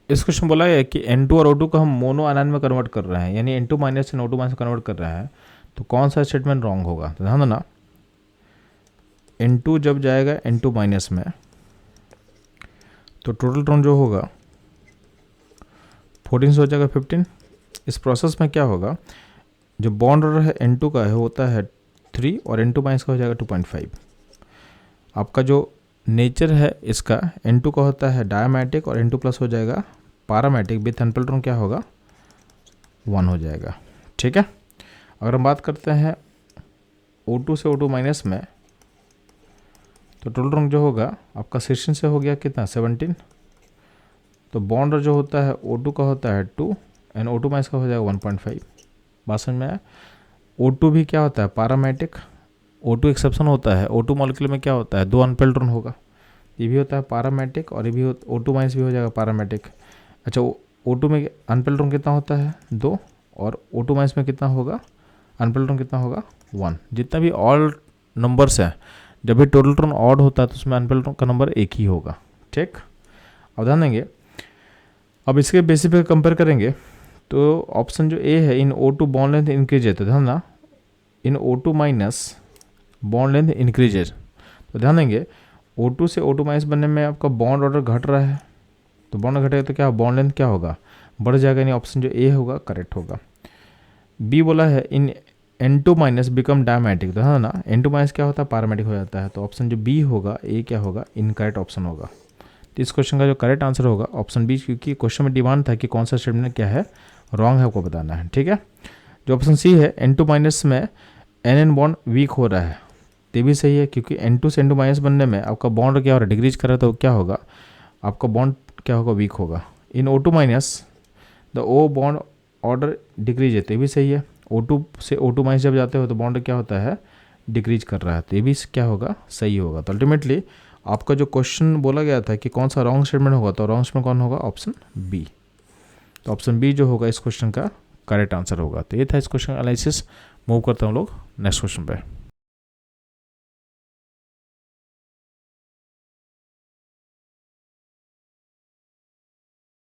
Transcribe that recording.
इस क्वेश्चन बोला है कि N2 और O2 को हम मोनो आयन में कन्वर्ट कर रहे हैं, यानी N2 माइनस से O2 माइनस कन्वर्ट कर रहे हैं, तो कौन सा स्टेटमेंट रॉन्ग होगा? तो ध्यान देना, N2 जब जाएगा N2 माइनस में तो टोटल इलेक्ट्रॉन जो होगा 14 से हो जाएगा 15। इस प्रोसेस में क्या होगा, जो बॉन्ड ऑर्डर है N2 का है होता है 3 और N2 माइनस का हो जाएगा 2.5। आपका जो नेचर है इसका N2 का होता है डायमैटिक और N2 प्लस हो जाएगा पैरामैटिक, विथ अनपेल्ड इलेक्ट्रॉन क्या होगा 1 हो जाएगा। ठीक है, अगर हम बात करते हैं O2 से O2 माइनस में तो टोटल इलेक्ट्रॉन जो होगा आपका 16 से हो गया कितना 17। तो बॉन्ड जो होता है O2 का होता है 2 एंड O2 माइनस का हो जाएगा 1.5। बात समझ में आया? O2 भी क्या होता है पैरामैटिक, O2 एक्सेप्शन होता है, O2 मॉलिक्यूल में क्या होता है 2 अनपेल्ड इलेक्ट्रॉन होगा, ये भी होता है पैरामैटिक और ये भी O2 माइनस भी हो जाएगा पैरामैटिक। अच्छा, O2 में अनपेल्ड इलेक्ट्रॉन कितना होता है 2 और O2 माइनस में कितना होगा अनपेल्ड इलेक्ट्रॉन कितना होगा 1। जितना भी ऑल नंबर्स हैं, जब भी टोटल इलेक्ट्रॉन ऑड होता है तो उसमें अनपेल्ड इलेक्ट्रॉन का नंबर एक ही होगा। ठीक, अब ध्यान देंगे, अब इसके बेसिस पे कंपेयर करेंगे तो ऑप्शन जो ए है इन O2 बॉन्ड लेंथ इंक्रीजेज, तो ध्यान ना इन O2 minus bond length increases, तो ध्यान देंगे O2 से O2 माइनस बनने में आपका बॉन्ड ऑर्डर घट रहा है, तो बॉन्ड घटेगा तो क्या बॉन्ड लेंथ क्या होगा बढ़ जाएगा, यानी ऑप्शन जो ए होगा करेक्ट होगा। बी बोला है इन N2 माइनस बिकम डायमैटिक, तो हाँ ना N2 माइनस क्या होता है पैरामैटिक हो जाता है, तो ऑप्शन जो बी होगा ए क्या होगा इनकरेक्ट ऑप्शन होगा। तो इस क्वेश्चन का जो करेक्ट आंसर होगा ऑप्शन बी, क्योंकि क्वेश्चन में डिमांड था कि कौन सा स्टेटमेंट क्या है रॉन्ग है आपको बताना है। ठीक है, जो ऑप्शन सी है N2 माइनस में NN बॉन्ड वीक हो रहा है, ये भी सही है, क्योंकि N2 से N2 माइनस बनने में आपका बॉन्ड क्या हो रहा है डिक्रीज कर रहा है, तो क्या होगा आपका बॉन्ड क्या होगा वीक होगा। इन O2 minus the O bond order decrease है, तो ये भी सही है, O2 से O2 माइनस जब जाते हो तो बॉन्ड क्या होता है डिक्रीज कर रहा है, तो ये भी क्या होगा सही होगा। तो अल्टीमेटली आपका जो क्वेश्चन बोला गया था कि कौन सा रॉन्ग स्टेटमेंट होगा, तो रॉन्ग स्टेटमेंट कौन होगा ऑप्शन बी। तो ऑप्शन बी जो होगा इस क्वेश्चन का करेक्ट आंसर होगा। तो ये था इस क्वेश्चन का एनालिसिस। मूव करते हैं हम लोग नेक्स्ट क्वेश्चन पे।